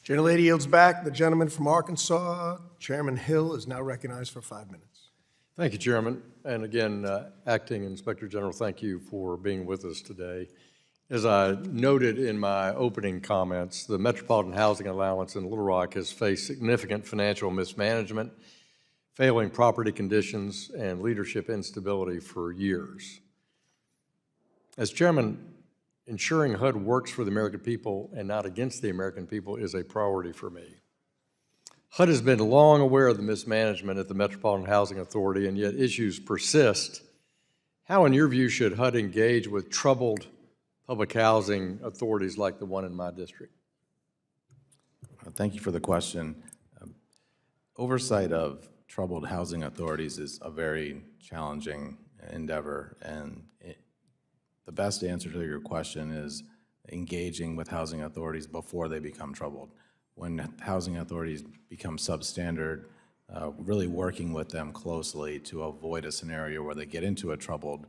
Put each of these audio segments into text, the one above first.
Gentlelady yields back. The gentleman from Arkansas, Chairman Hill, is now recognized for 5 minutes. Thank you, Chairman. And again, Acting Inspector General, thank you for being with us today. As I noted in my opening comments, the Metropolitan Housing Allowance in Little Rock has faced significant financial mismanagement, failing property conditions, and leadership instability for years. As Chairman, ensuring HUD works for the American people and not against the American people is a priority for me. HUD has been long aware of the mismanagement at the Metropolitan Housing Authority, and yet issues persist. How, in your view, should HUD engage with troubled public housing authorities like the one in my district? Thank you for the question. Oversight of troubled housing authorities is a very challenging endeavor, and the best answer to your question is engaging with housing authorities before they become troubled. When housing authorities become substandard, really working with them closely to avoid a scenario where they get into a troubled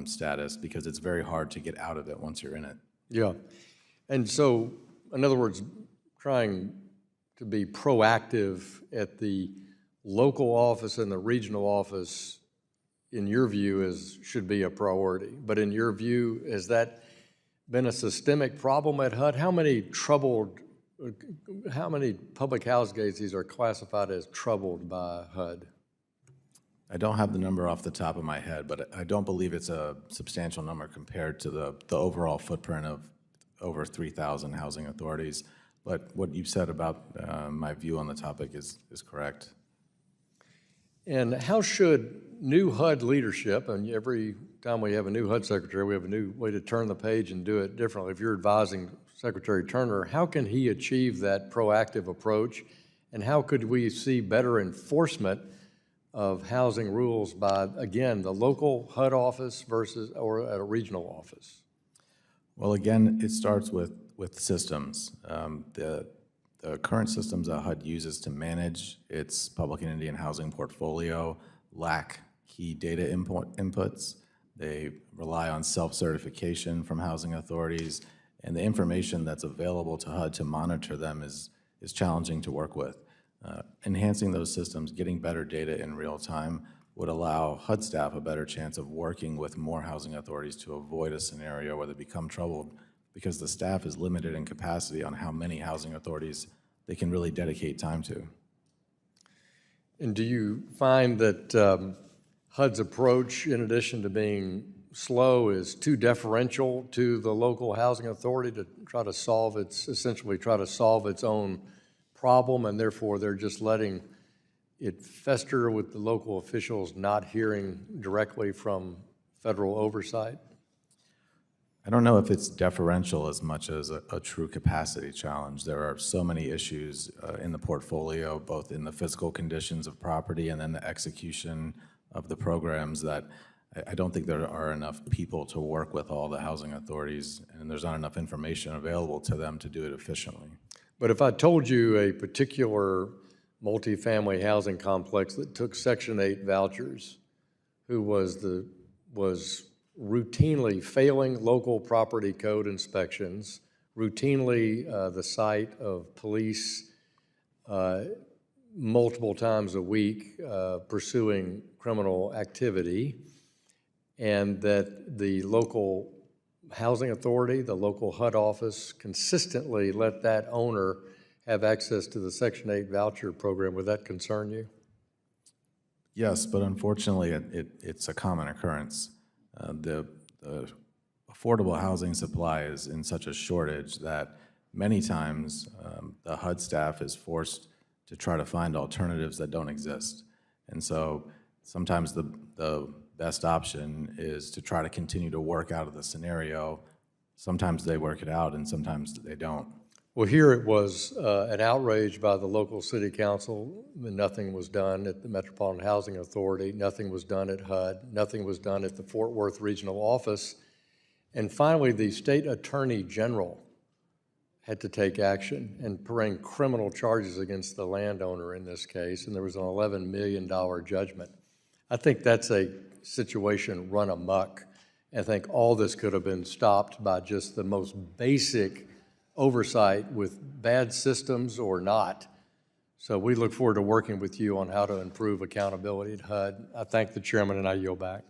status, because it's very hard to get out of it once you're in it. Yeah. And so, in other words, trying to be proactive at the local office and the regional office, in your view, should be a priority. But in your view, has that been a systemic problem at HUD? How many public housing agencies are classified as troubled by HUD? I don't have the number off the top of my head, but I don't believe it's a substantial number compared to the overall footprint of over 3,000 housing authorities. But what you said about my view on the topic is correct. And how should new HUD leadership, and every time we have a new HUD secretary, we have a new way to turn the page and do it differently. If you're advising Secretary Turner, how can he achieve that proactive approach? And how could we see better enforcement of housing rules by, again, the local HUD office versus or at a regional office? Well, again, it starts with systems. The current systems that HUD uses to manage its public and Indian housing portfolio lack key data inputs. They rely on self-certification from housing authorities, and the information that's available to HUD to monitor them is challenging to work with. Enhancing those systems, getting better data in real time, would allow HUD staff a better chance of working with more housing authorities to avoid a scenario where they become troubled, because the staff is limited in capacity on how many housing authorities they can really dedicate time to. And do you find that HUD's approach, in addition to being slow, is too deferential to the local housing authority to try to solve its own problem, and therefore they're just letting it fester with the local officials not hearing directly from federal oversight? I don't know if it's deferential as much as a true capacity challenge. There are so many issues in the portfolio, both in the physical conditions of property and then the execution of the programs, that I don't think there are enough people to work with all the housing authorities, and there's not enough information available to them to do it efficiently. But if I told you a particular multifamily housing complex that took Section 8 vouchers, who was routinely failing local property code inspections, routinely the site of police multiple times a week pursuing criminal activity, and that the local housing authority, the local HUD office, consistently let that owner have access to the Section 8 voucher program, would that concern you? Yes, but unfortunately it's a common occurrence. The affordable housing supply is in such a shortage that many times the HUD staff is forced to try to find alternatives that don't exist. And so sometimes the best option is to try to continue to work out of the scenario. Sometimes they work it out and sometimes they don't. Well, here it was an outrage by the local city council. Nothing was done at the Metropolitan Housing Authority. Nothing was done at HUD. Nothing was done at the Fort Worth Regional Office. And finally, the state attorney general had to take action and bring criminal charges against the landowner in this case, and there was an $11 million judgment. I think that's a situation run amok. I think all this could have been stopped by just the most basic oversight with bad systems or not. So we look forward to working with you on how to improve accountability at HUD. I thank the chairman and I yield back.